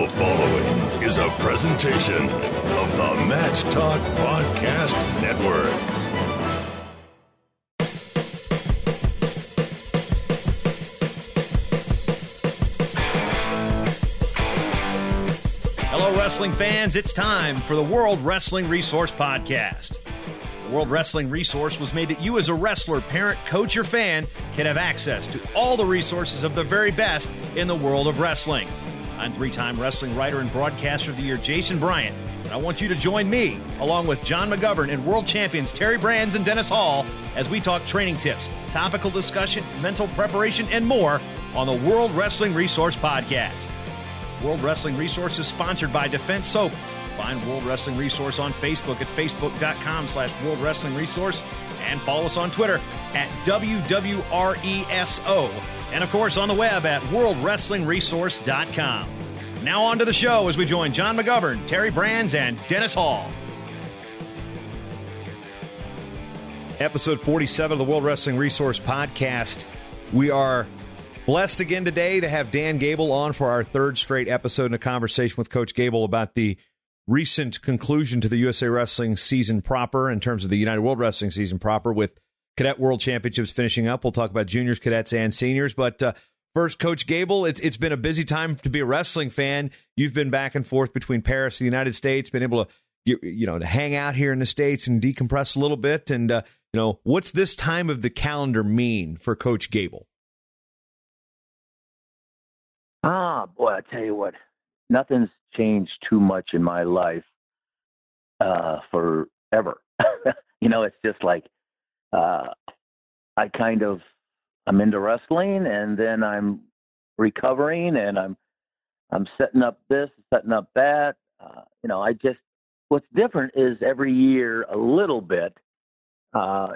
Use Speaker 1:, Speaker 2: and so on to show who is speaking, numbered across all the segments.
Speaker 1: The following is a presentation of the Match Talk Podcast Network.
Speaker 2: Hello, wrestling fans. It's time for the World Wrestling Resource Podcast. The World Wrestling Resource was made that you as a wrestler, parent, coach, or fan can have access to all the resources of the very best in the world of wrestling. I'm three-time wrestling writer and broadcaster of the year, Jason Bryant, and I want you to join me, along with John McGovern and world champions Terry Brands and Dennis Hall, as we talk training tips, topical discussion, mental preparation, and more on the World Wrestling Resource Podcast. World Wrestling Resource is sponsored by Defense Soap. Find World Wrestling Resource on Facebook at facebook.com/World Wrestling Resource and follow us on Twitter at WWRESO. And, of course, on the web at worldwrestlingresource.com. Now on to the show as we join John McGovern, Terry Brands, and Dennis Hall. Episode 47 of the World Wrestling Resource Podcast. We are blessed again today to have Dan Gable on for our third straight episode in a conversation with Coach Gable about the recent conclusion to the USA Wrestling season proper in terms of the United World Wrestling season proper with Cadet World Championships finishing up. We'll talk about juniors, cadets, and seniors. But first, Coach Gable, it's been a busy time to be a wrestling fan. You've been back and forth between Paris and the United States, been able to to hang out here in the States and decompress a little bit. And what's this time of the calendar mean for Coach Gable?
Speaker 3: Boy, I tell you what, nothing's changed too much in my life forever. It's just like I'm into wrestling, and then I'm recovering, and I'm setting up this, setting up that. What's different is every year a little bit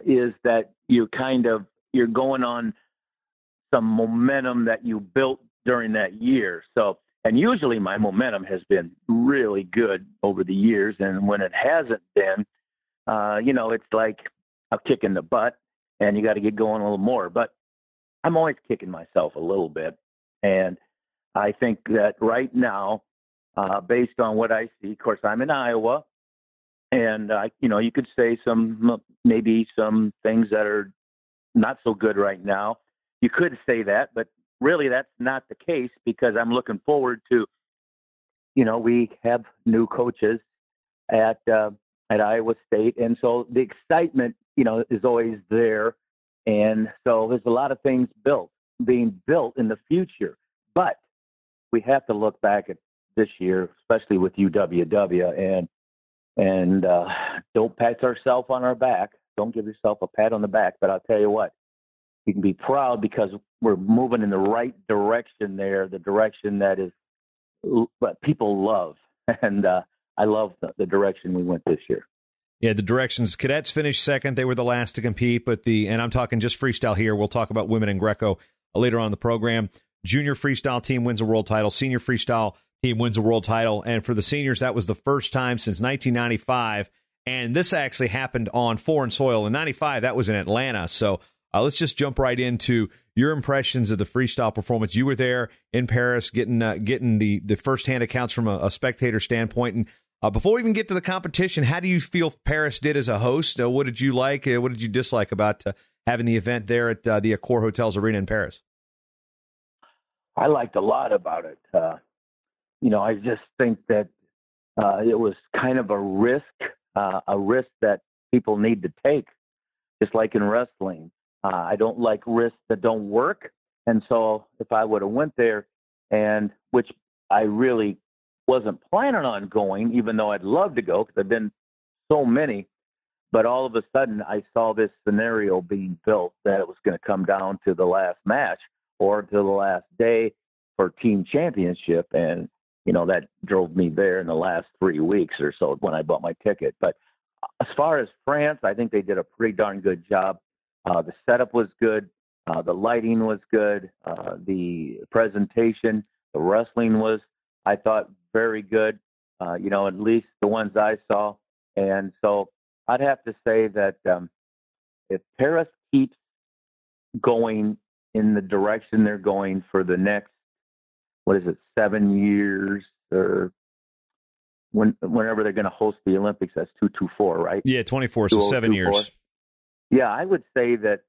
Speaker 3: is that you're going on some momentum that you built during that year. So, and usually my momentum has been really good over the years. And when it hasn't been, it's like a kick in the butt and you got to get going a little more, but I'm always kicking myself a little bit. And I think that right now, based on what I see, of course, I'm in Iowa, and you could say maybe some things that are not so good right now. You could say that, but really, that's not the case, because I'm looking forward to, we have new coaches at Iowa State. And so the excitement, is always there. And so there's a lot of things being built in the future. But we have to look back at this year, especially with UWW, and don't pat ourselves on our back. Don't give yourself a pat on the back. But I'll tell you what, you can be proud because we're moving in the right direction there, the direction that is what people love. And I love the direction we went this year.
Speaker 2: Yeah, the directions. Cadets finished second. They were the last to compete, and I'm talking just freestyle here. We'll talk about women and Greco later on in the program. Junior freestyle team wins a world title. Senior freestyle team wins a world title. And for the seniors, that was the first time since 1995. And this actually happened on foreign soil. In 95, that was in Atlanta. So let's just jump right into your impressions of the freestyle performance. You were there in Paris getting the firsthand accounts from a spectator standpoint. And before we even get to the competition, how do you feel Paris did as a host? What did you like? What did you dislike about having the event there at the Accor Hotels Arena in Paris?
Speaker 3: I liked a lot about it. I just think that it was kind of a risk that people need to take, just like in wrestling. I don't like risks that don't work. And so if I would have went there, and which I really wasn't planning on going, even though I'd love to go because I've been so many, but all of a sudden I saw this scenario being built that it was going to come down to the last match or to the last day for team championship. And, that drove me there in the last 3 weeks or so when I bought my ticket. But as far as France, I think they did a pretty darn good job. The setup was good. The lighting was good. The presentation, the wrestling was, I thought, very good, at least the ones I saw. And so I'd have to say that if Paris keeps going in the direction they're going for the next, 7 years, or whenever they're going to host the Olympics. That's 224, right?
Speaker 2: Yeah, 24, so 7 years.
Speaker 3: Yeah, I would say that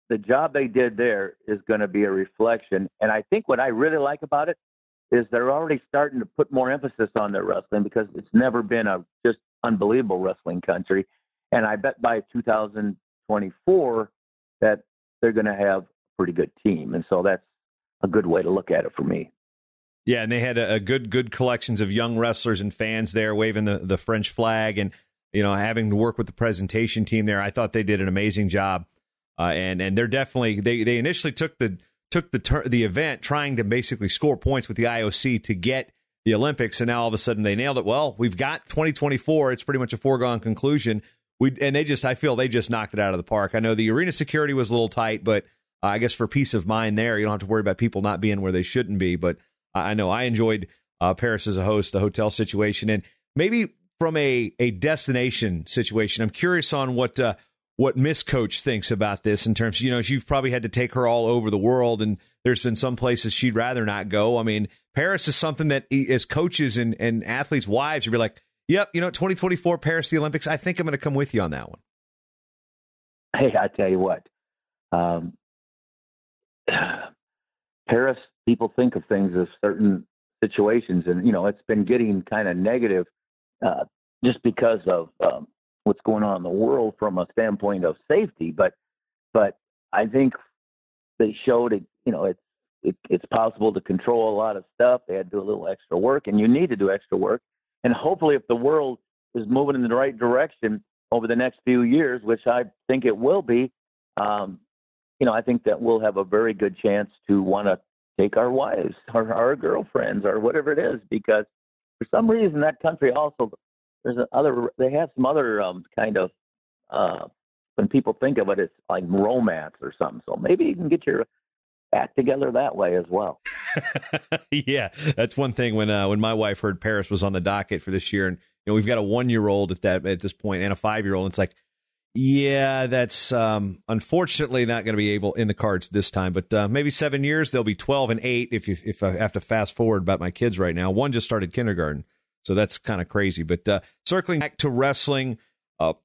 Speaker 3: the job they did there is going to be a reflection. And I think what I really like about it is they're already starting to put more emphasis on their wrestling, because it's never been a just unbelievable wrestling country. And I bet by 2024 that they're going to have a pretty good team. And so that's a good way to look at it for me.
Speaker 2: Yeah, and they had a good collections of young wrestlers and fans there waving the French flag, and having to work with the presentation team there. I thought they did an amazing job, and they're definitely they initially took the event trying to basically score points with the IOC to get the Olympics, and now all of a sudden they nailed it. Well, we've got 2024; it's pretty much a foregone conclusion. I feel they just knocked it out of the park. I know the arena security was a little tight, but I guess for peace of mind there, you don't have to worry about people not being where they shouldn't be. But I know I enjoyed Paris as a host, the hotel situation, and maybe from a destination situation. I'm curious on what Miss Coach thinks about this in terms, you've probably had to take her all over the world, and there's been some places she'd rather not go. I mean, Paris is something that as coaches and athletes' wives, you'd be like, yep, 2024 Paris, the Olympics, I think I'm going to come with you on that one.
Speaker 3: Hey, I tell you what, Paris, people think of things as certain situations, and it's been getting kind of negative just because of what's going on in the world from a standpoint of safety. But I think they showed it. It's possible to control a lot of stuff. They had to do a little extra work, and you need to do extra work. And hopefully, if the world is moving in the right direction over the next few years, which I think it will be, I think that we'll have a very good chance to want to take our wives or our girlfriends or whatever it is, because for some reason that country also, they have some other kind of, when people think of it, it's like romance or something. So maybe you can get your act together that way as well.
Speaker 2: Yeah, that's one thing. When my wife heard Paris was on the docket for this year, and we've got a 1-year-old at this point and a 5-year-old, it's like, yeah, that's unfortunately not going to be able in the cards this time. But maybe 7 years, they'll be 12 and 8. If I have to fast forward about my kids right now, one just started kindergarten, so that's kind of crazy. But circling back to wrestling,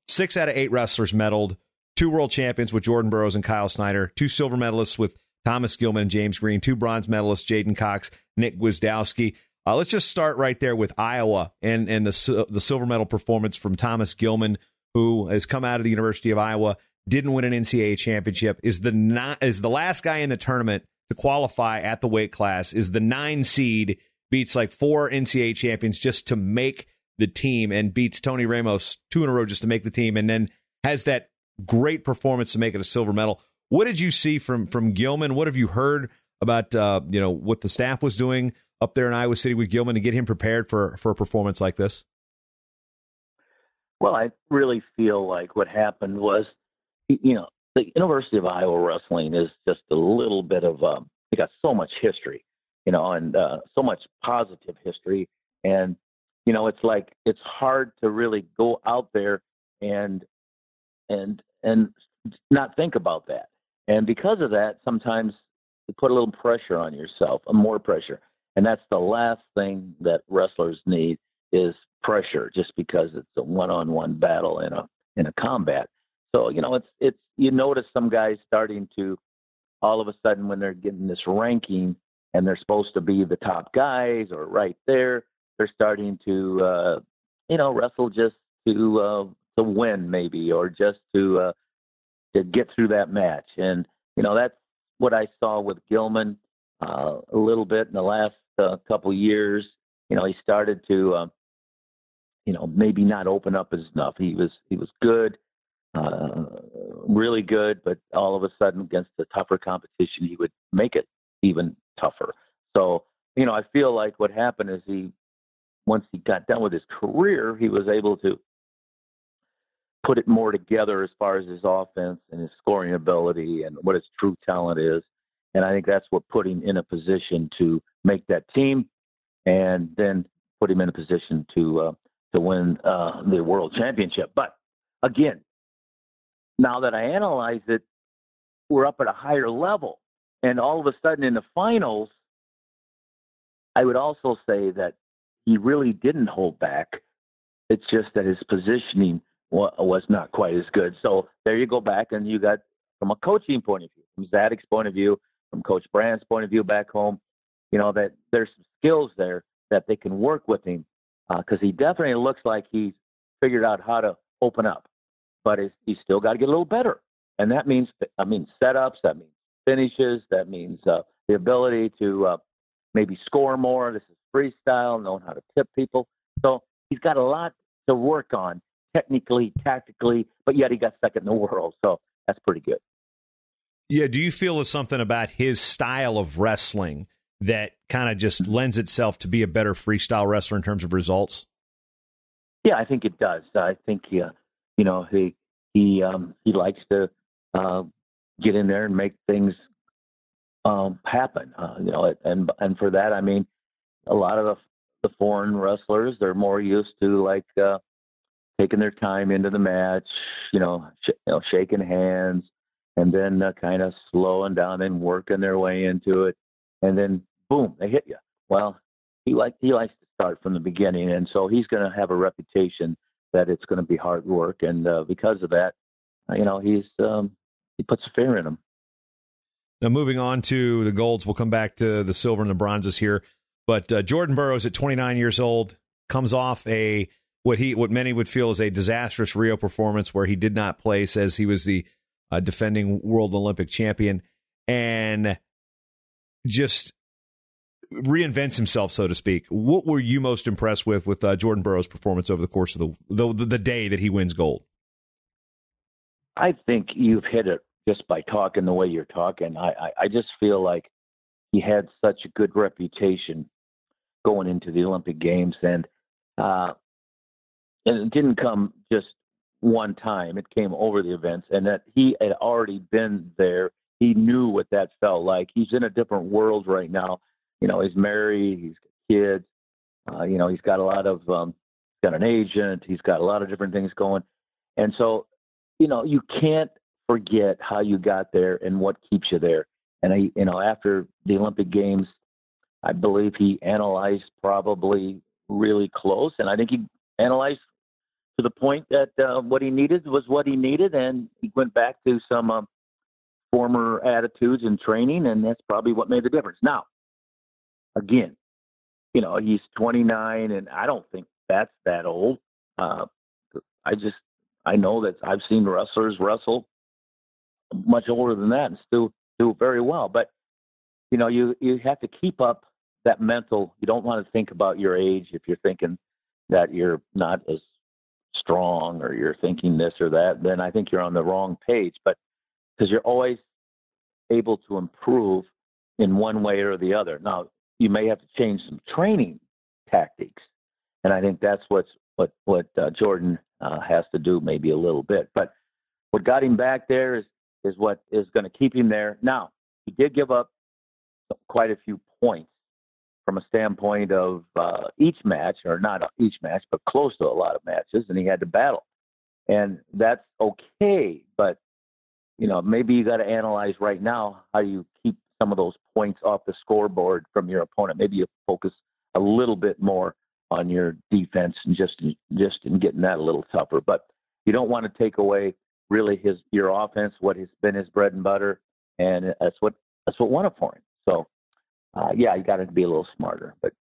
Speaker 2: 6 out of 8 wrestlers medaled, 2 world champions with Jordan Burroughs and Kyle Snyder, 2 silver medalists with Thomas Gilman and James Green, 2 bronze medalists, Jaden Cox, Nick Gwizdowski. Let's just start right there with Iowa and the silver medal performance from Thomas Gilman, who has come out of the University of Iowa, didn't win an NCAA championship, is the last guy in the tournament to qualify at the weight class, is the 9 seed, beats like 4 NCAA champions just to make the team, and beats Tony Ramos 2 in a row just to make the team, and then has that great performance to make it a silver medal. What did you see from Gilman? What have you heard about what the staff was doing up there in Iowa City with Gilman to get him prepared for a performance like this?
Speaker 3: Well, I really feel like what happened was, the University of Iowa wrestling is just a little bit of, they got so much history, and so much positive history. And, it's like, it's hard to really go out there and not think about that. And because of that, sometimes you put a little pressure on yourself, more pressure. And that's the last thing that wrestlers need is pressure, just because it's a one-on-one battle in a combat. So, it's you notice some guys starting to, all of a sudden when they're getting this ranking and they're supposed to be the top guys or right there, they're starting to, wrestle just to win maybe, or just to get through that match. And, that's what I saw with Gilman a little bit in the last couple years. He started to, maybe not open up as enough. He was good, really good, but all of a sudden against the tougher competition, he would make it even tougher. So, I feel like what happened is once he got done with his career, he was able to put it more together as far as his offense and his scoring ability and what his true talent is. And I think that's what put him in a position to make that team, and then put him in a position to win the world championship. But again, now that I analyze it, we're up at a higher level. And all of a sudden in the finals, I would also say that he really didn't hold back. It's just that his positioning was not quite as good. So there you go back, and you got, from a coaching point of view, from Zadek's point of view, from Coach Brandt's point of view back home, that there's some skills there that they can work with him, because he definitely looks like he's figured out how to open up, but he's still got to get a little better. And that means, setups, that means finishes, that means the ability to maybe score more. This is freestyle, knowing how to tip people. So he's got a lot to work on technically, tactically, but yet he got second in the world. So that's pretty good.
Speaker 2: Yeah. Do you feel there's something about his style of wrestling that kind of just lends itself to be a better freestyle wrestler in terms of results?
Speaker 3: Yeah, I think it does. I think he likes to get in there and make things happen. And for that, I mean, a lot of the foreign wrestlers, they're more used to taking their time into the match, shaking hands, and then kind of slowing down and working their way into it, and then boom, they hit you. Well, he likes to start from the beginning, and so he's going to have a reputation that it's going to be hard work, and because of that, he puts a fear in him.
Speaker 2: Now, moving on to the golds, we'll come back to the silver and the bronzes here. But Jordan Burroughs, at 29 years old, comes off what many would feel is a disastrous Rio performance where he did not place, as he was the defending world Olympic champion, and just reinvents himself, so to speak. What were you most impressed with Jordan Burroughs' performance over the course of the day that he wins gold?
Speaker 3: I think you've hit it just by talking the way you're talking. I just feel like he had such a good reputation going into the Olympic Games, and it didn't come just one time. It came over the events, and that he had already been there. He knew what that felt like. He's in a different world right now. He's married, he's got kids, he's got a lot of, got an agent, he's got a lot of different things going. And so, you can't forget how you got there and what keeps you there. And after the Olympic Games, I believe he analyzed probably really close. And I think he analyzed to the point that what he needed was what he needed. And he went back to some former attitudes and training, and that's probably what made the difference. Now, again, he's 29, and I don't think that's that old. I know that I've seen wrestlers wrestle much older than that and still do very well. But, you have to keep up that mental. You don't want to think about your age if you're thinking that you're not as strong or you're thinking this or that, then I think you're on the wrong page. But because you're always able to improve in one way or the other. Now, you may have to change some training tactics, and I think that's what Jordan has to do, maybe a little bit. But what got him back there is what is going to keep him there. Now, he did give up quite a few points from a standpoint of each match, or not each match, but close to a lot of matches, and he had to battle. And that's okay, but, maybe you got to analyze right now how you keep some of those points off the scoreboard from your opponent. Maybe you focus a little bit more on your defense and just in getting that a little tougher. But you don't want to take away really your offense, what has been his bread and butter, and that's what won it for him. So, you got to be a little smarter. But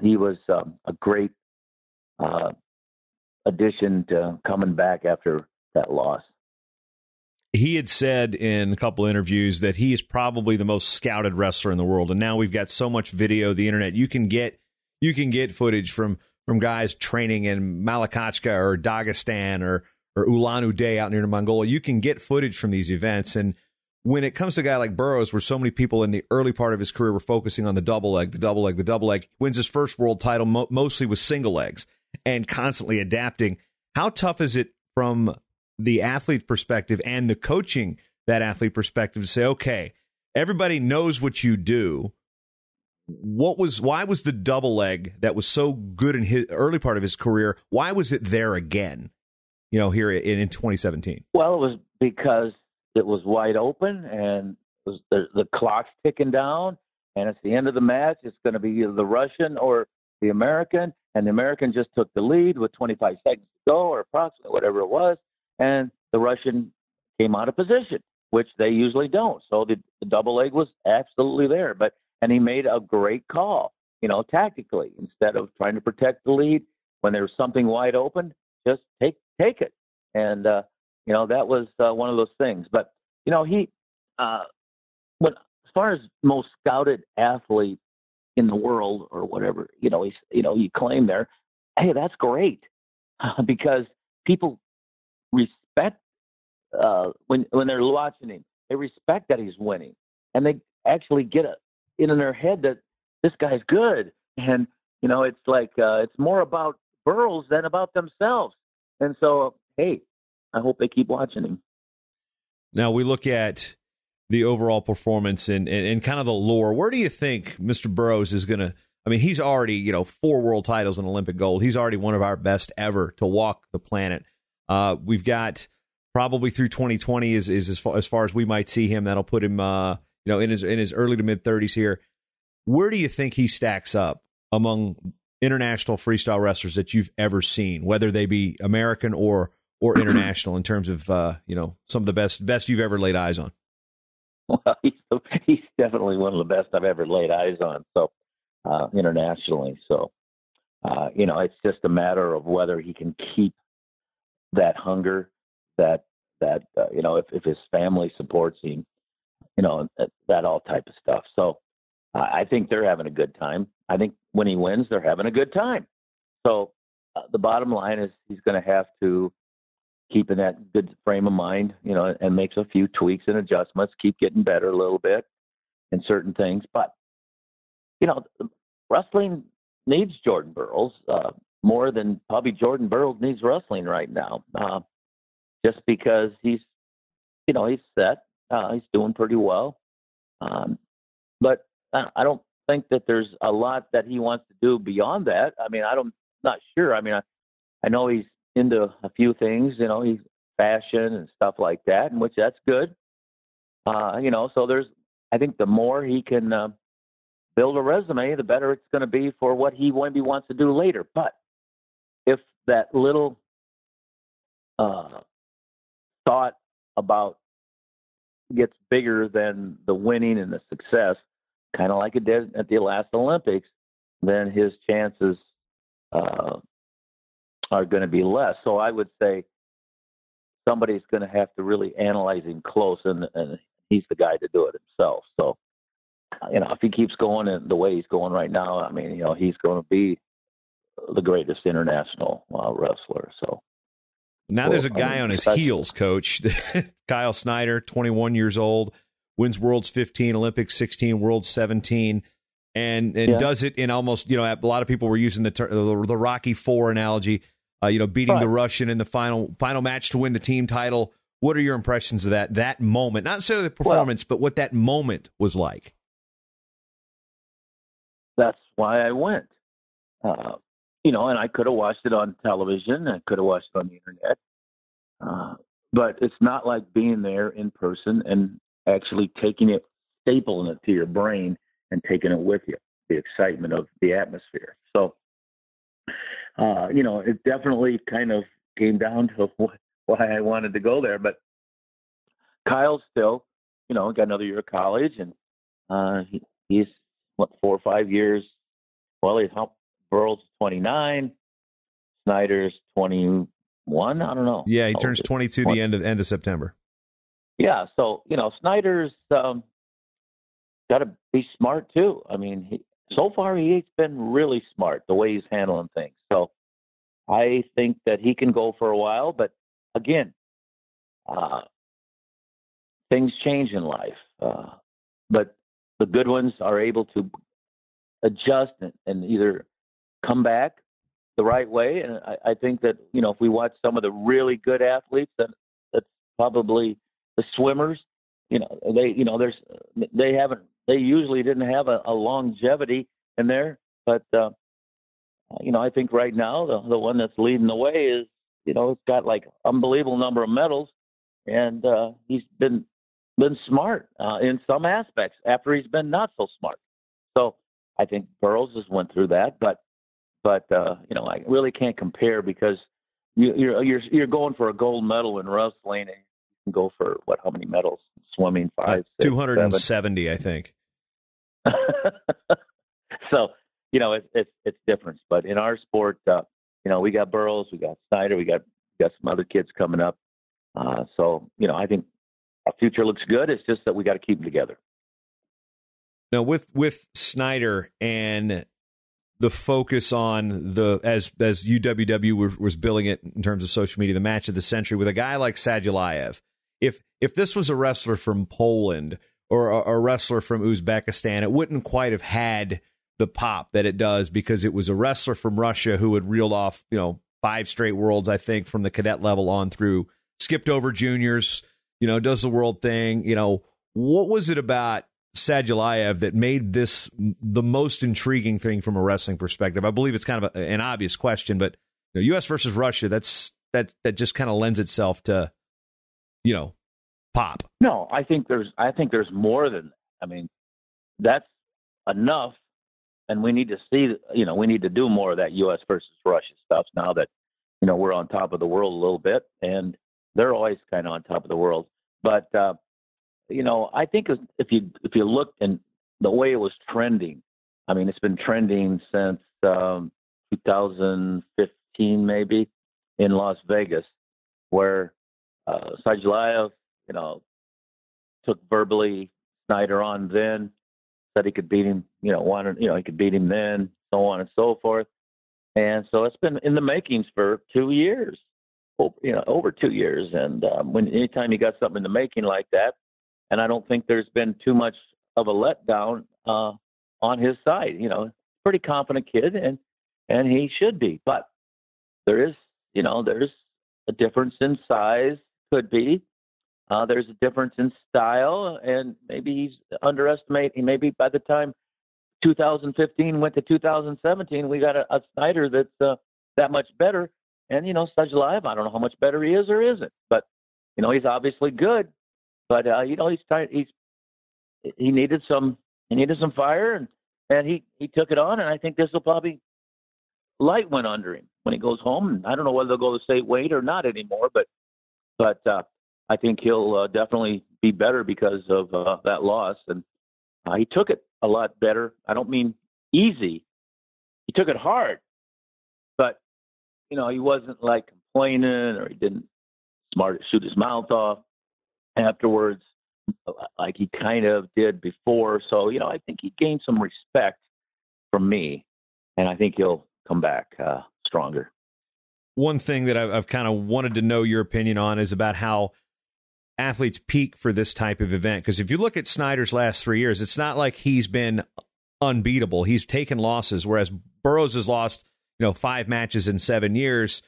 Speaker 3: he was a great addition to coming back after that loss.
Speaker 2: He had said in a couple of interviews that he is probably the most scouted wrestler in the world. And now we've got so much video, the internet, you can get footage from guys training in Malakachka or Dagestan or Ulan-Ude out near Mongolia. You can get footage from these events. And when it comes to a guy like Burroughs, where so many people in the early part of his career were focusing on the double leg, wins his first world title mostly with single legs and constantly adapting. How tough is it from the athlete perspective and the coaching that athlete perspective to say, okay, everybody knows what you do. Why was the double leg that was so good in his early part of his career, why was it there again, here in 2017?
Speaker 3: Well, it was because it was wide open and the clock's ticking down, and it's the end of the match. It's going to be either the Russian or the American, and the American just took the lead with 25 seconds to go, or approximately whatever it was, and the Russian came out of position, which they usually don't. So the double leg was absolutely there, and he made a great call, tactically. Instead of trying to protect the lead when there's something wide open, just take it. And that was one of those things. But he when as far as most scouted athlete in the world or whatever, you claim there, hey, that's great because people respect when they're watching him. They respect that he's winning, and they actually get in their head that this guy's good. And it's like it's more about Burroughs than about themselves. And so, hey, I hope they keep watching him.
Speaker 2: Now we look at the overall performance and kind of the lore. Where do you think Mr. Burroughs is going to? I mean, he's already 4 world titles and Olympic gold. He's already one of our best ever to walk the planet. We've got probably through 2020 is as far as we might see him. That'll put him in his early to mid 30s here. Where do you think he stacks up among international freestyle wrestlers that you've ever seen, whether they be American or international, in terms of some of the best you've ever laid eyes on?
Speaker 3: Well, he's definitely one of the best I've ever laid eyes on. So internationally, so it's just a matter of whether he can keep that hunger, that if his family supports him, that all type of stuff. So I think they're having a good time. I think when he wins, they're having a good time. So the bottom line is he's going to have to keep in that good frame of mind, and makes a few tweaks and adjustments, keep getting better a little bit in certain things. But, wrestling needs Jordan Burroughs more than probably Jordan Burroughs needs wrestling right now, just because he's set. He's doing pretty well. But I don't think that there's a lot that he wants to do beyond that. I mean, not sure. I mean, I know he's into a few things, he's fashion and stuff like that, and which that's good. So I think the more he can build a resume, the better it's going to be for what he maybe wants to do later. But if that little thought about gets bigger than the winning and the success, kind of like it did at the last Olympics, then his chances are going to be less. So I would say somebody's going to have to really analyze him close, and he's the guy to do it himself. So, if he keeps going in the way he's going right now, I mean, he's going to be the greatest international wrestler. So
Speaker 2: now there's a guy on his heels, Coach. Kyle Snyder, 21 years old, wins Worlds 15, Olympics 16, Worlds 17. And does it in almost, a lot of people were using the Rocky IV analogy, beating the Russian in the final match to win the team title. What are your impressions of that moment? Not necessarily the performance, but what that moment was like.
Speaker 3: That's why I went. And I could have watched it on television. I could have watched it on the internet. But it's not like being there in person and actually taking it, stapling it to your brain and taking it with you, the excitement of the atmosphere. So, it definitely kind of came down to why I wanted to go there. But Kyle's still, got another year of college, and he's 4 or 5 years. Well, he's Burroughs 29, Snyder's 21. I don't know.
Speaker 2: Yeah, he turns 22 the end of September.
Speaker 3: Yeah, so Snyder's got to be smart too. I mean, so far he's been really smart the way he's handling things. So I think that he can go for a while, but again, things change in life. But the good ones are able to adjust and either come back the right way. And I think that, if we watch some of the really good athletes, that's probably the swimmers, they usually didn't have a longevity in there, but I think right now the one that's leading the way is, it's got like unbelievable number of medals, and he's been smart in some aspects after he's been not so smart. So I think Burroughs just went through that, but I really can't compare because you're going for a gold medal in wrestling, and you can go for how many medals? Swimming, 5, 6,
Speaker 2: 270, 7. I think.
Speaker 3: So it's different. But in our sport, we got Burroughs, we got Snyder, we got some other kids coming up. So I think our future looks good. It's just that we got to keep them together.
Speaker 2: Now with Snyder and the focus on as UWW was billing it in terms of social media, the match of the century with a guy like Sadulayev. If this was a wrestler from Poland or a wrestler from Uzbekistan, it wouldn't quite have had the pop that it does because it was a wrestler from Russia who had reeled off 5 straight worlds, I think, from the cadet level on through, skipped over juniors, does the world thing. What was it about Sadulayev that made this the most intriguing thing from a wrestling perspective? I believe it's kind of an obvious question, but U.S. versus Russia, that just kind of lends itself to, pop.
Speaker 3: No, I think there's more than, that's enough. And we need to see, we need to do more of that U.S. versus Russia stuff now that, we're on top of the world a little bit, and they're always kind of on top of the world. But, I think if you look in the way it was trending, it's been trending since 2015 maybe in Las Vegas, where Sadulayev, took verbally Snyder on then, said he could beat him, he could beat him then, so on and so forth. And so it's been in the makings for 2 years, over 2 years. And anytime you got something in the making like that, and I don't think there's been too much of a letdown on his side. Pretty confident kid, and he should be. But there's a difference in size, could be. There's a difference in style, and maybe he's underestimating. Maybe by the time 2015 went to 2017, we got a Snyder that's that much better. And Sadulayev, I don't know how much better he is or isn't, but he's obviously good. But he needed some fire, and he took it on. And I think this will probably light went under him when he goes home. And I don't know whether they'll go to state weight or not anymore, but I think he'll definitely be better because of that loss. And he took it a lot better. I don't mean easy. He took it hard, but he wasn't like complaining, or he didn't shoot his mouth off afterwards like he kind of did before. So, I think he gained some respect from me, and I think he'll come back stronger.
Speaker 2: One thing that I've kind of wanted to know your opinion on is about how athletes peak for this type of event. Because if you look at Snyder's last 3 years, it's not like he's been unbeatable. He's taken losses, whereas Burroughs has lost, 5 matches in 7 years.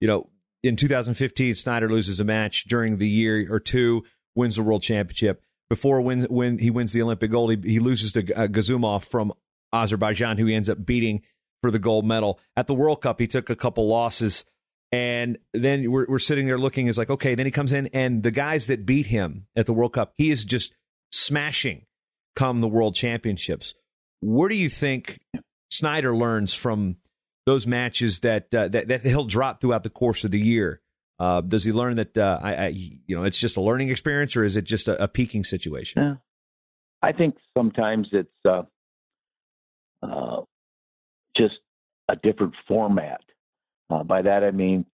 Speaker 2: In 2015, Snyder loses a match during the year or two, wins the world championship. Before when he wins the Olympic gold, he loses to Gazumov from Azerbaijan, who he ends up beating for the gold medal. At the World Cup, he took a couple losses, and then we're sitting there looking, is like, okay, then he comes in, and the guys that beat him at the World Cup, he is just smashing come the world championships. Where do you think Snyder learns from those matches that he'll drop throughout the course of the year? Does he learn that it's just a learning experience, or is it just a peaking situation?
Speaker 3: Yeah. I think sometimes it's just a different format. By that I mean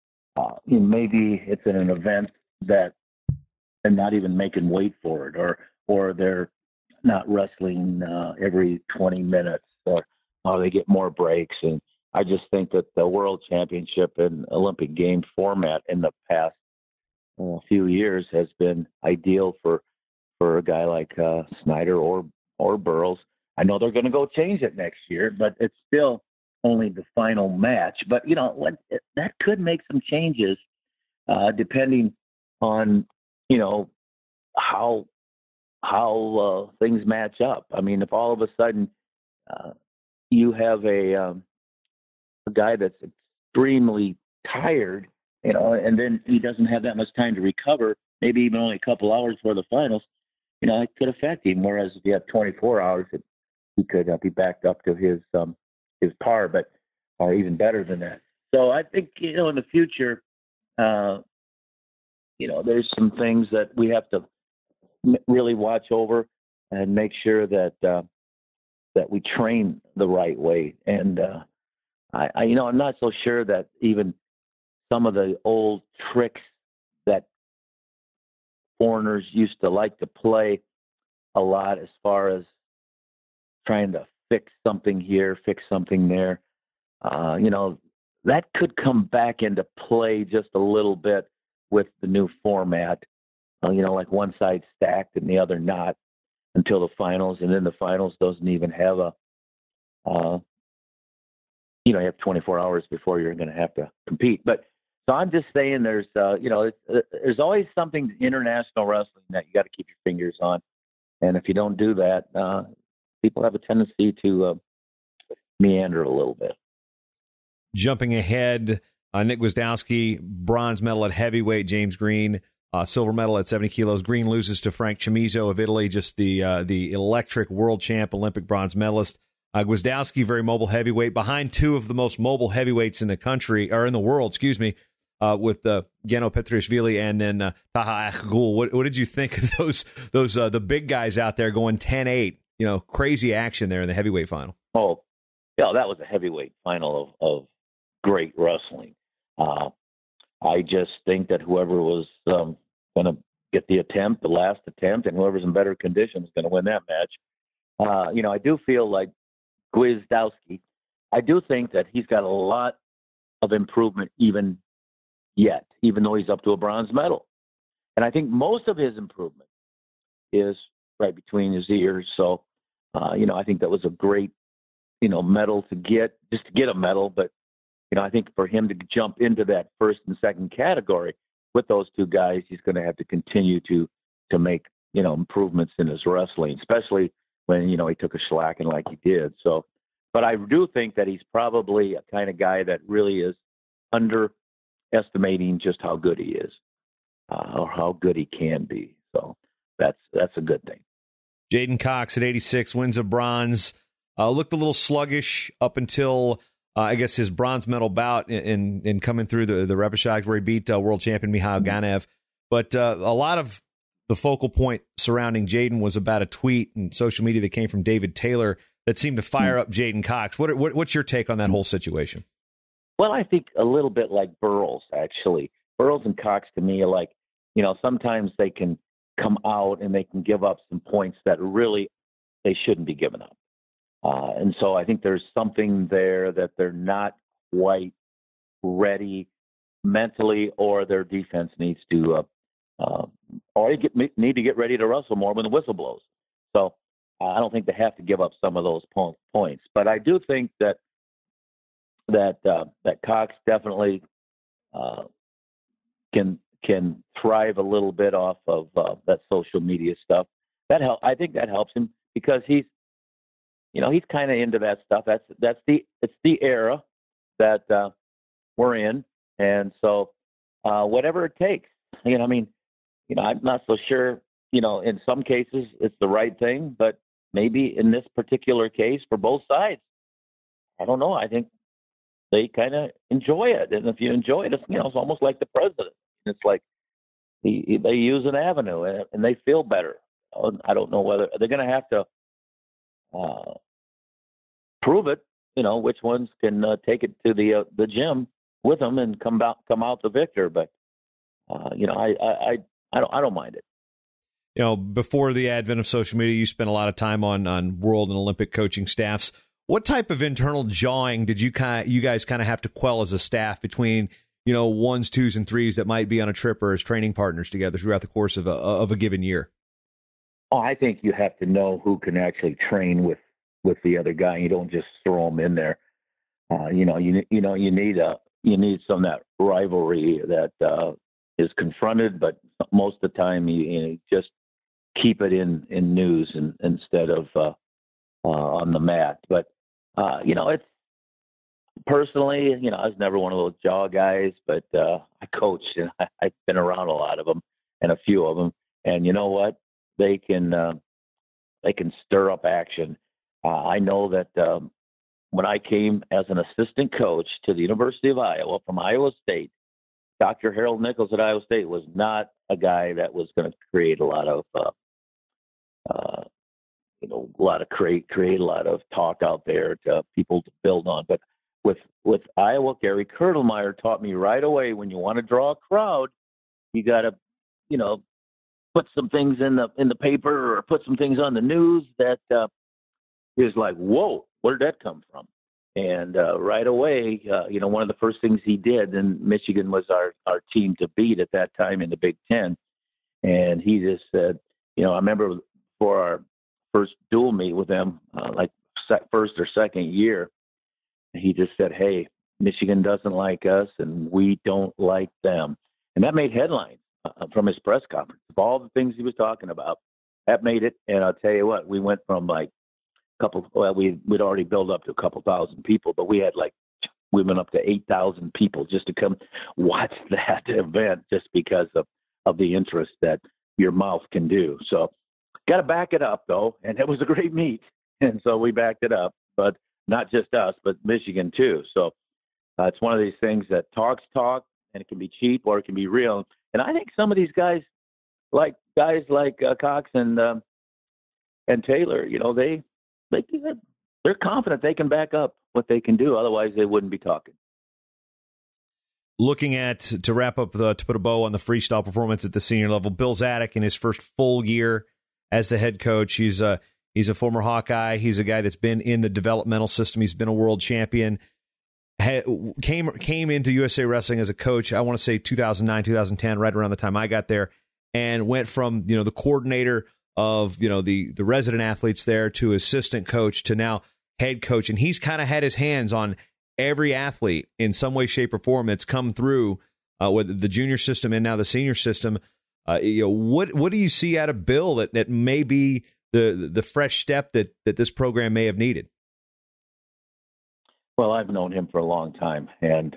Speaker 3: maybe it's in an event that they're not even making weight for it, or they're not wrestling every 20 minutes, or they get more breaks. And I just think that the World Championship and Olympic Games format in the past few years has been ideal for a guy like Snyder or Burroughs. I know they're going to go change it next year, but it's still only the final match. But that could make some changes depending on how things match up. I mean, if all of a sudden you have a guy that's extremely tired, and then he doesn't have that much time to recover, maybe even only a couple hours for the finals, it could affect him. Whereas if you have 24 hours, he could be backed up to his par, but even better than that. So I think, in the future, there's some things that we have to really watch over and make sure that we train the right way. And I'm not so sure that even some of the old tricks that foreigners used to like to play a lot, as far as trying to fix something here, fix something there, that could come back into play just a little bit with the new format. Like one side stacked and the other not until the finals, and then the finals doesn't even have you have 24 hours before you're going to have to compete. But so I'm just saying, there's always something in international wrestling that you got to keep your fingers on, and if you don't do that, people have a tendency to meander a little bit.
Speaker 2: Jumping ahead, Nick Gwiazdowski, bronze medal at heavyweight. James Green, silver medal at 70 kilos. Green loses to Frank Chamizo of Italy, just the electric world champ, Olympic bronze medalist. Gwiazdowski, very mobile heavyweight, behind two of the most mobile heavyweights in the country, or in the world, with Geno Petriashvili and then Taha Akgul. What did you think of those the big guys out there going 10-8? Crazy action there in the heavyweight final.
Speaker 3: Oh, yeah, that was a heavyweight final of great wrestling. I just think that whoever was going to get the last attempt, and whoever's in better condition is going to win that match. I do feel like Gwiazdowski, I do think that he's got a lot of improvement even though he's up to a bronze medal. And I think most of his improvement is right between his ears. So, I think that was a great, medal to get a medal. But, I think for him to jump into that first and second category with those two guys, he's going to have to continue to make, improvements in his wrestling, especially when, he took a shellacking like he did. So, but I do think that he's probably a kind of guy that really is underestimating just how good he is, or how good he can be. So that's a good thing.
Speaker 2: J'den Cox at 86 wins a bronze. Looked a little sluggish up until I guess his bronze medal bout in coming through the repechage where he beat world champion Mikhail Ganev. But a lot of the focal point surrounding J'den was about a tweet and social media that came from David Taylor that seemed to fire up J'den Cox. What's your take on that whole situation?
Speaker 3: Well, I think a little bit like Burroughs, actually. Burroughs and Cox, to me, are like, sometimes they can come out and they can give up some points that really they shouldn't be giving up. And so I think there's something there that they're not quite ready mentally, or their defense needs to, or need to get ready to wrestle more when the whistle blows. So I don't think they have to give up some of those points. But I do think that Cox definitely can thrive a little bit off of that social media stuff. I think that helps him, because he's kind of into that stuff. It's the era that we're in, and so whatever it takes. I'm not so sure. In some cases it's the right thing, but maybe in this particular case for both sides, I don't know. I think they kind of enjoy it, and if you enjoy it, it's almost like the president. It's like they use an avenue and they feel better. I don't know whether they're going to have to prove it. Which ones can take it to the gym with them and come out the victor. But I don't mind it.
Speaker 2: Before the advent of social media, you spent a lot of time on world and Olympic coaching staffs. What type of internal jawing did you guys kind of have to quell as a staff between ones, twos, and threes that might be on a trip or as training partners together throughout the course of a given year?
Speaker 3: Oh, I think you have to know who can actually train with the other guy. You don't just throw them in there. You need some of that rivalry that is confronted, but most of the time you just keep it in news instead of on the mat. But it's personally, I was never one of those jaw guys, but I coached and I've been around a lot of them and a few of them, and you know what? They can stir up action. I know that when I came as an assistant coach to the University of Iowa from Iowa State, Dr. Harold Nichols at Iowa State was not a guy that was going to create a lot of, create a lot of talk out there to people to build on. But with Iowa, Gary Kurtelmeyer taught me right away, when you want to draw a crowd, you got to, put some things in the paper or put some things on the news that is like, whoa, where did that come from? And right away, one of the first things he did, and Michigan was our team to beat at that time in the Big Ten. And he just said, I remember for our first dual meet with them, first or second year, he just said, hey, Michigan doesn't like us and we don't like them. And that made headlines from his press conference. Of all the things he was talking about, that made it. And I'll tell you what, we went from we'd already built up to a couple thousand people, but we went up to 8,000 people just to come watch that event, just because of the interest that your mouth can do. So got to back it up, though. And it was a great meet. And so we backed it up, but not just us, but Michigan too. So it's one of these things that talk, and it can be cheap or it can be real. And I think some of these guys like Cox and Taylor, they're confident they can back up what they can do. Otherwise, they wouldn't be talking.
Speaker 2: Looking at, to wrap up, to put a bow on the freestyle performance at the senior level, Bill Zadek in his first full year as the head coach. He's a former Hawkeye. He's a guy that's been in the developmental system. He's been a world champion. Came into USA Wrestling as a coach, I want to say 2009, 2010, right around the time I got there, and went from the coordinator of the resident athletes there to assistant coach to now head coach. And he's kind of had his hands on every athlete in some way, shape, or form that's come through with the junior system and now the senior system. What do you see out of Bill that may be the fresh step that this program may have needed?
Speaker 3: Well, I've known him for a long time, and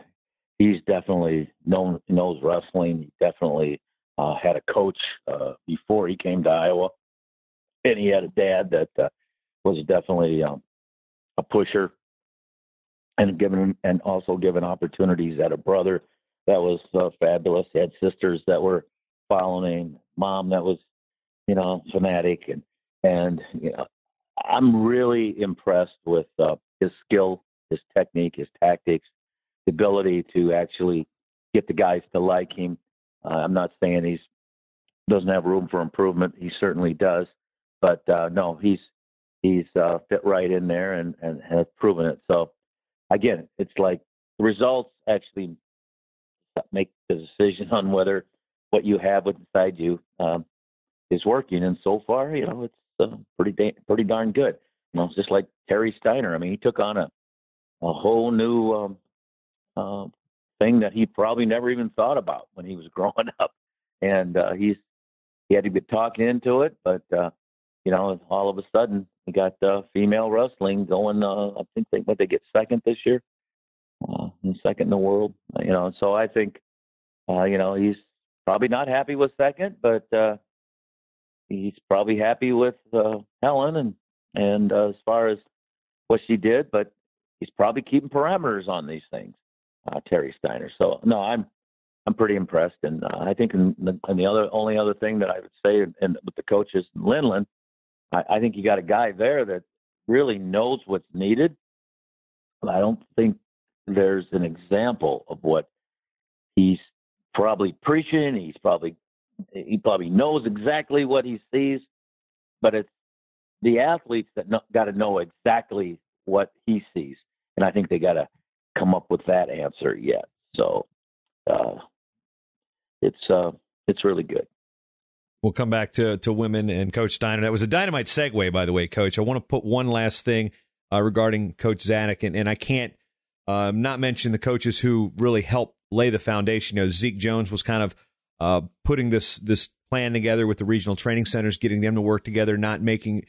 Speaker 3: he's definitely knows wrestling. He definitely had a coach before he came to Iowa, and he had a dad that was definitely a pusher, and also given opportunities. Had a brother that was fabulous. He had sisters that were following, mom that was fanatic, and I'm really impressed with his skill, his technique, his tactics, the ability to actually get the guys to like him. I'm not saying he doesn't have room for improvement. He certainly does. But no, he's fit right in there and has proven it. So, again, it's like the results actually make the decision on whether what you have inside you is working. And so far, it's pretty darn good. It's just like Terry Steiner. I mean, he took on a whole new thing that he probably never even thought about when he was growing up, and he had to get talked into it. But all of a sudden, we got female wrestling going. I think they get second this year, and second in the world. So I think he's probably not happy with second, but he's probably happy with Helen and as far as what she did, but he's probably keeping parameters on these things, Terry Steiner. So no, I'm pretty impressed, and I think the only other thing that I would say, and with the coaches in Linland, I think you got a guy there that really knows what's needed. I don't think there's an example of what he's probably preaching. He probably knows exactly what he sees, but it's the athletes that got to know exactly what he sees. And I think they got to come up with that answer yet. So it's really good.
Speaker 2: We'll come back to women and Coach Steiner. That was a dynamite segue, by the way, Coach. I want to put one last thing regarding Coach Zanuck, and I can't not mention the coaches who really helped lay the foundation. Zeke Jones was kind of putting this plan together with the regional training centers, getting them to work together, not making,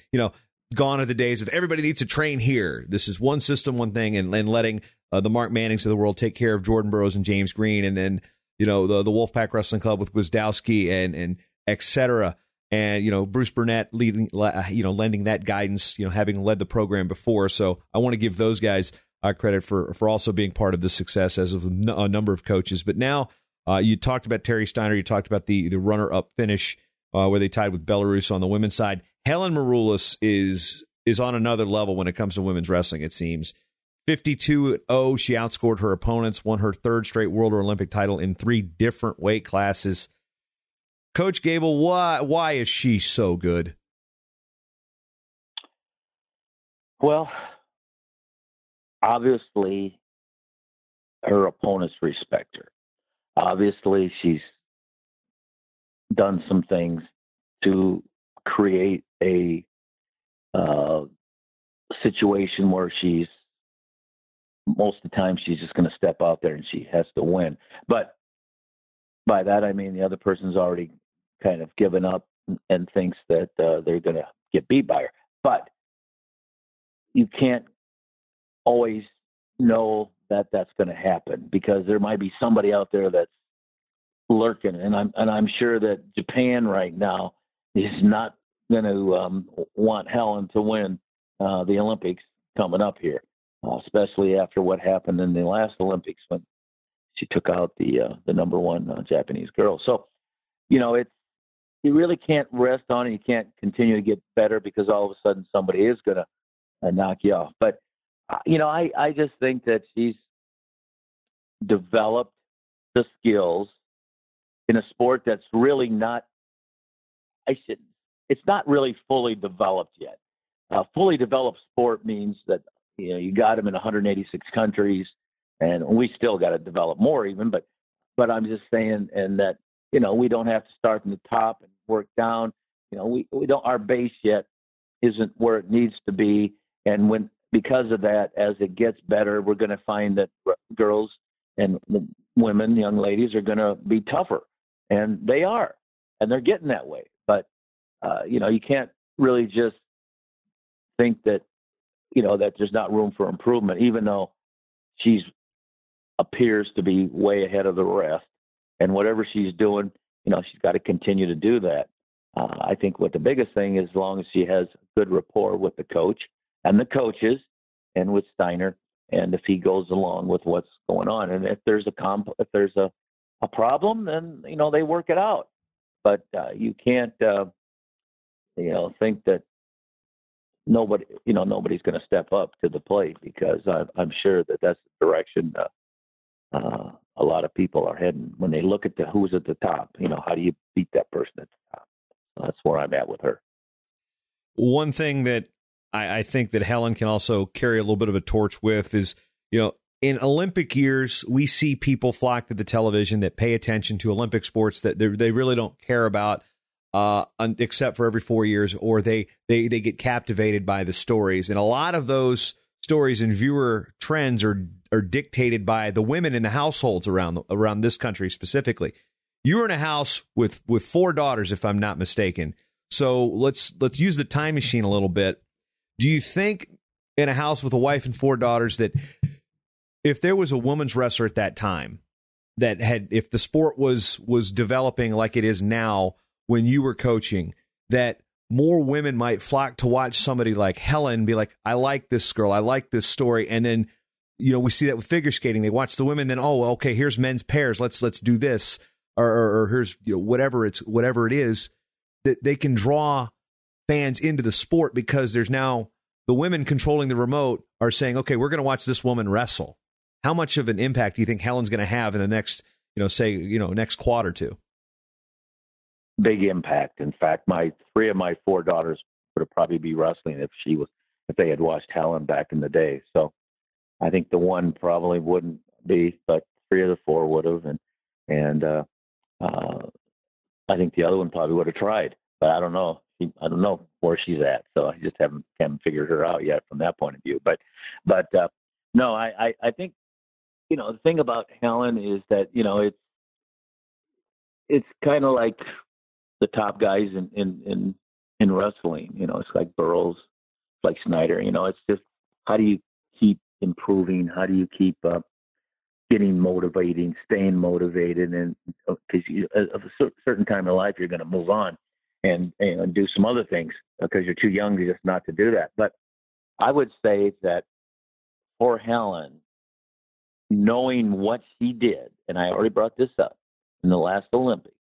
Speaker 2: gone are the days of everybody needs to train here. This is one system, one thing, and letting the Mark Mannings of the world take care of Jordan Burroughs and James Green, and then the Wolfpack Wrestling Club with Gwizdowski and et cetera. and, Bruce Burnett lending that guidance, having led the program before. So I want to give those guys credit for also being part of the success, as of a number of coaches. But now you talked about Terry Steiner. You talked about the runner-up finish where they tied with Belarus on the women's side. Helen Maroulis is on another level when it comes to women's wrestling, it seems. 52-0, she outscored her opponents, won her third straight World or Olympic title in 3 different weight classes. Coach Gable, why is she so good?
Speaker 3: Well, obviously, her opponents respect her. Obviously, she's done some things to create a situation where most of the time she's just going to step out there and she has to win. But by that, I mean the other person's already kind of given up and thinks that they're going to get beat by her. But you can't always know that that's going to happen, because there might be somebody out there that's lurking. And I'm sure that Japan right now is not going to want Helen to win the Olympics coming up here, especially after what happened in the last Olympics when she took out the number one Japanese girl. So, you really can't rest on it. You can't continue to get better because all of a sudden somebody is going to knock you off. But, I just think that she's developed the skills in a sport that's really not, it's not really fully developed yet. Fully developed sport means that, you got them in 186 countries, and we still got to develop more even, but I'm just saying, and that, we don't have to start from the top and work down. We don't, our base yet isn't where it needs to be. And because of that, as it gets better, we're going to find that girls and women, young ladies, are going to be tougher, and they are, and they're getting that way. But, you can't really just think that, that there's not room for improvement, even though she's appears to be way ahead of the rest. And whatever she's doing, she's got to continue to do that. I think what the biggest thing is, as long as she has good rapport with the coach and the coaches and with Steiner, and if he goes along with what's going on, and if there's a problem, then, they work it out. But you can't, think that nobody's going to step up to the plate, because I'm sure that that's the direction a lot of people are heading when they look at who's at the top. How do you beat that person at the top? So that's where I'm at with her.
Speaker 2: One thing that I think that Helen can also carry a little bit of a torch with is, in Olympic years, we see people flock to the television that pay attention to Olympic sports that they really don't care about, except for every 4 years, or they get captivated by the stories. And a lot of those stories and viewer trends are dictated by the women in the households around this country specifically. You were in a house with 4 daughters, if I'm not mistaken. So let's use the time machine a little bit. Do you think, in a house with a wife and 4 daughters, that if there was a women's wrestler at that time if the sport was developing like it is now when you were coaching, that more women might flock to watch somebody like Helen and be like, I like this girl, I like this story. And then, we see that with figure skating. They watch the women, then, oh, okay, here's men's pairs. Let's do this. Or here's, whatever it is, that they can draw fans into the sport, because there's now the women controlling the remote are saying, okay, we're going to watch this woman wrestle. How much of an impact do you think Helen's going to have in the next, next quad or two?
Speaker 3: Big impact. In fact, 3 of my 4 daughters would probably be wrestling if they had watched Helen back in the day. So I think the one probably wouldn't be, but 3 of the 4 would have, and I think the other one probably would have tried, but I don't know. I don't know where she's at, so I just haven't figured her out yet from that point of view. But no, I think the thing about Helen is that it's kind of like the top guys in wrestling. It's like Burroughs, like Snyder. It's just, how do you keep improving? How do you keep getting motivating, staying motivated? And because at a certain time in life, you're going to move on. and do some other things because you're too young just not to do that. But I would say that for Helen, knowing what she did, and I already brought this up in the last Olympics,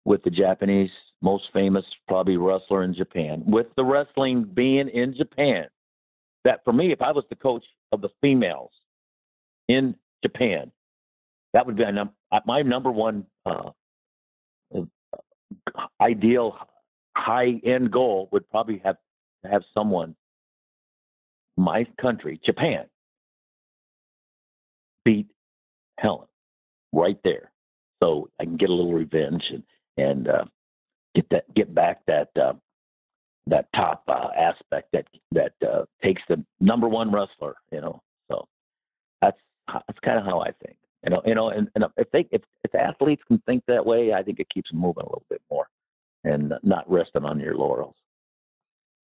Speaker 3: with the Japanese most famous probably wrestler in Japan, with the wrestling being in Japan, that for me, if I was the coach of the females in Japan, that would be my number one ideal high-end goal would probably have to have someone, my country, Japan, beat Helen right there, so I can get a little revenge and get back that top aspect that takes the number one wrestler. So that's kind of how I think. And if athletes can think that way, I think it keeps them moving a little bit more and not resting on your laurels.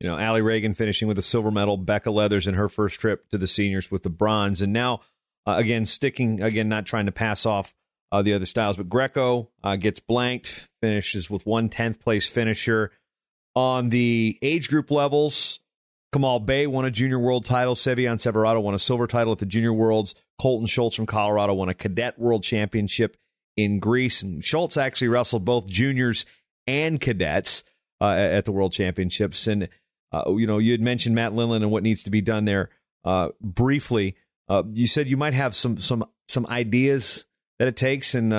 Speaker 2: Allie Reagan finishing with a silver medal, Becca Leathers in her first trip to the seniors with the bronze. And now, not trying to pass off the other styles, but Greco gets blanked, finishes with 1/10th place finisher. On the age group levels, Kamal Bay won a junior world title. Sevian Severado won a silver title at the Junior Worlds. Colton Schultz from Colorado won a cadet world championship in Greece. And Schultz actually wrestled both juniors and cadets at the world championships. And, you had mentioned Matt Linland and what needs to be done there briefly. You said you might have some ideas that it takes. And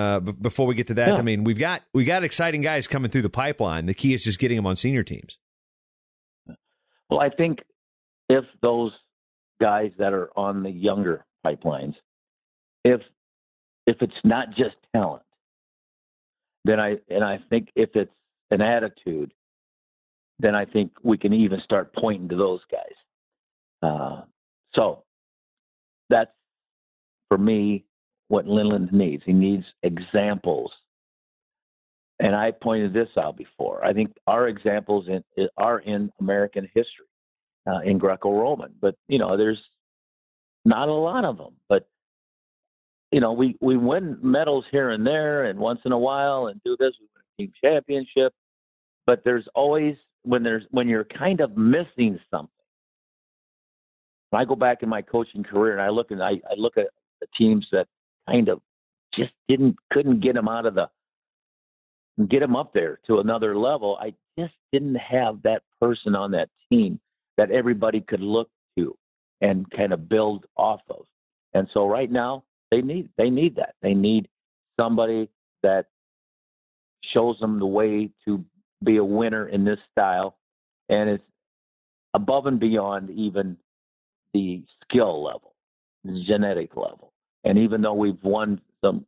Speaker 2: before we get to that, yeah. I mean, we got exciting guys coming through the pipeline. The key is just getting them on senior teams.
Speaker 3: Well, I think if those guys that are on the younger pipelines, if it's not just talent, then I think if it's an attitude, then I think we can even start pointing to those guys. So that's, for me, what Linland needs. He needs examples. And I pointed this out before. I think our examples are in American history, in Greco-Roman. But, there's not a lot of them. But, we win medals here and there and once in a while and do this. We win a team championship. But there's always, when you're kind of missing something. When I go back in my coaching career and I look at the teams that kind of just couldn't get them get them up there to another level. I just didn't have that person on that team that everybody could look to and kind of build off of. And so right now they need that. They need somebody that shows them the way to be a winner in this style, and it's above and beyond even the skill level, the genetic level. And even though we've won some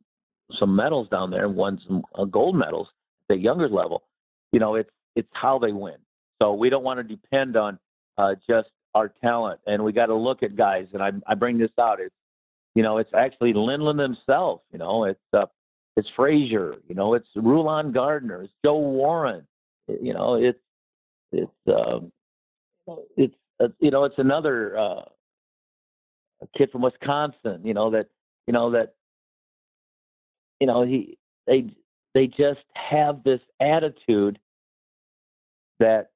Speaker 3: medals down there and won some gold medals at the younger level, it's how they win. So we don't want to depend on just our talent, and we got to look at guys. And I bring this out. It's actually Linland himself. It's Frazier. It's Rulon Gardner. It's Joe Warren. It's another a kid from Wisconsin. They just have this attitude that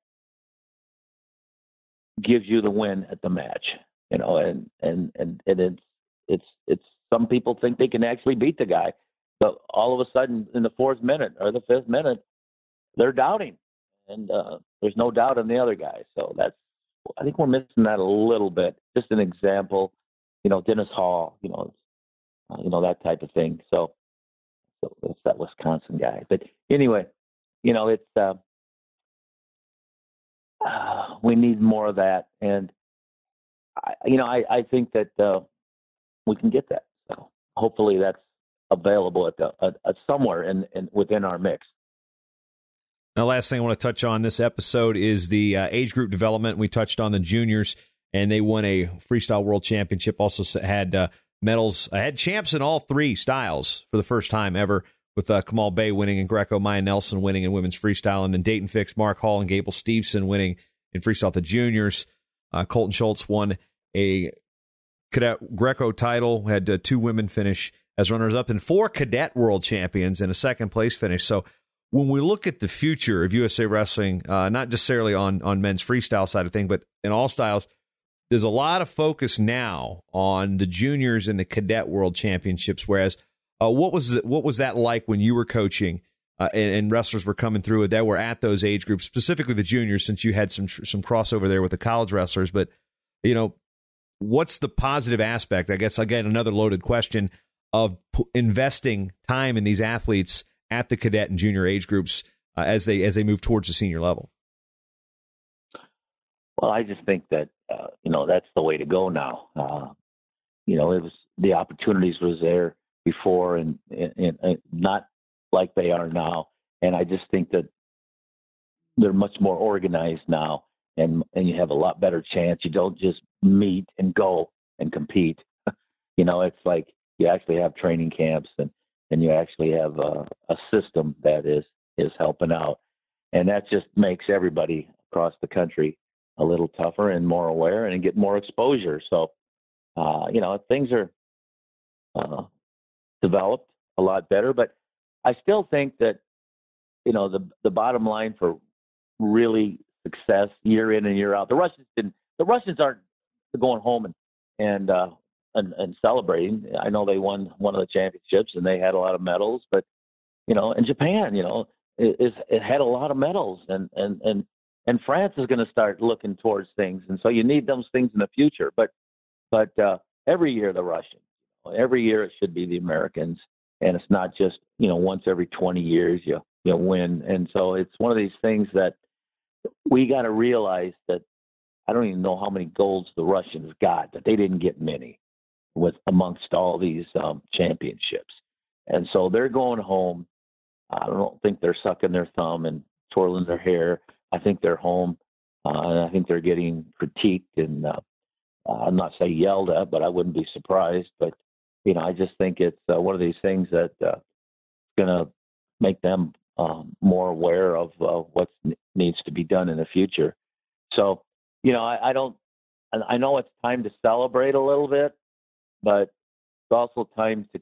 Speaker 3: gives you the win at the match. And it's some people think they can actually beat the guy, but all of a sudden in the 4th minute or the 5th minute, they're doubting, and there's no doubt in the other guy. So I think we're missing that a little bit. Just an example, Dennis Hall, that type of thing. So it's that Wisconsin guy. But anyway, it's we need more of that, and I think that we can get that. So hopefully that's available at somewhere in within our mix.
Speaker 2: Now, last thing I want to touch on this episode is the age group development. We touched on the juniors, and they won a freestyle world championship. Also had medals, had champs in all 3 styles for the first time ever, with Kamal Bay winning in Greco, Maya Nelson winning in women's freestyle, and then Dayton Fix, Mark Hall, and Gable Steveson winning in freestyle at the juniors. Colton Schultz won a cadet Greco title, had 2 women finish as runners-up, and 4 cadet world champions and a 2nd place finish. So when we look at the future of USA Wrestling, not necessarily on men's freestyle side of things, but in all styles, there's a lot of focus now on the juniors and the cadet world championships. Whereas, what was that like when you were coaching and wrestlers were coming through that were at those age groups, specifically the juniors, since you had some crossover there with the college wrestlers? But what's the positive aspect? I guess again another loaded question of investing time in these athletes at the cadet and junior age groups as they move towards the senior level.
Speaker 3: Well, I just think that that's the way to go now. It was the opportunities was there before, and not like they are now. And I just think that they're much more organized now, and you have a lot better chance. You don't just meet and go and compete. It's like you actually have training camps, and you actually have a system that is helping out. And that just makes everybody across the country a little tougher and more aware and get more exposure. So, things are developed a lot better. But I still think that, the bottom line for really success year in and year out, the Russians aren't going home and celebrating. I know they won one of the championships and they had a lot of medals, but in Japan, it had a lot of medals, and France is going to start looking towards things, and so you need those things in the future. But every year the Russians, every year it should be the Americans, and it's not just once every 20 years you win. And so it's one of these things that we got to realize that I don't even know how many golds the Russians got, but they didn't get many with amongst all these championships. And so they're going home. I don't think they're sucking their thumb and twirling their hair. I think they're home. And I think they're getting critiqued and I'm not saying yelled at, but I wouldn't be surprised. But, I just think it's one of these things that going to make them more aware of what needs to be done in the future. So, I know it's time to celebrate a little bit, but it's also time to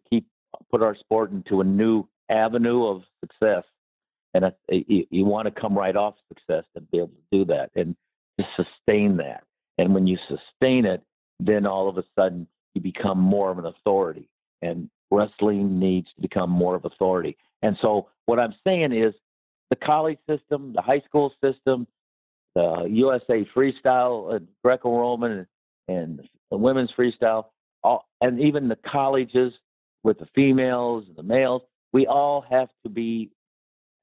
Speaker 3: put our sport into a new avenue of success. And you want to come right off success to be able to do that and to sustain that. And when you sustain it, then all of a sudden you become more of an authority. And wrestling needs to become more of authority. And so what I'm saying is the college system, the high school system, the USA freestyle, Greco-Roman, and the women's freestyle, and even the colleges with the females and the males, we all have to be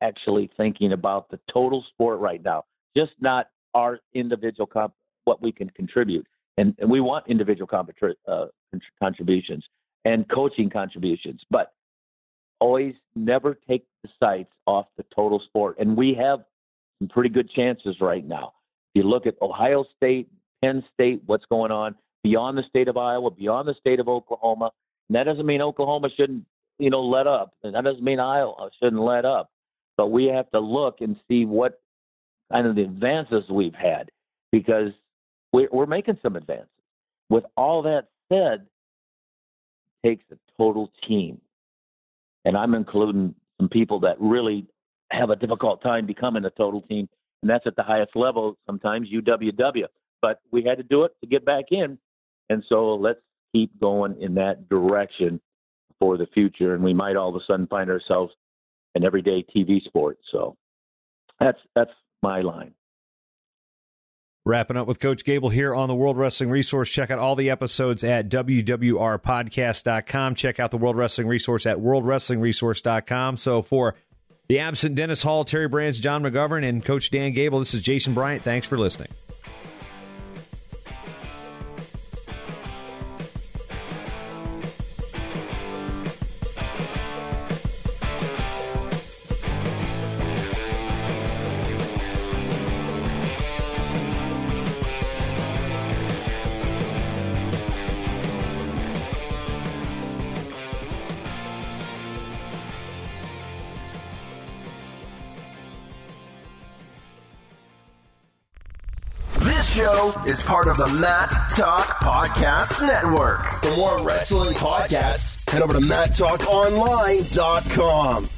Speaker 3: actually thinking about the total sport right now, just not our individual what we can contribute. And we want individual contributions and coaching contributions, but always never take the sights off the total sport. And we have some pretty good chances right now. If you look at Ohio State, Penn State, what's going on beyond the state of Iowa, beyond the state of Oklahoma, and that doesn't mean Oklahoma shouldn't, let up. And that doesn't mean Iowa shouldn't let up. But we have to look and see what kind of the advances we've had, because we're making some advances. With all that said, it takes a total team. And I'm including some people that really have a difficult time becoming a total team, and that's at the highest level, sometimes UWW. But we had to do it to get back in, and so let's keep going in that direction for the future, and we might all of a sudden find ourselves an everyday TV sport. So that's my line.
Speaker 2: Wrapping up with Coach Gable here on the World Wrestling Resource. Check out all the episodes at WWRpodcast.com. Check out the World Wrestling Resource at worldwrestlingresource.com. So for the absent Dennis Hall, Terry Brands, John McGovern, and Coach Dan Gable, this is Jason Bryant. Thanks for listening.
Speaker 4: Show is part of the Matt Talk Podcast Network. For more wrestling podcasts, head over to MattTalkOnline.com.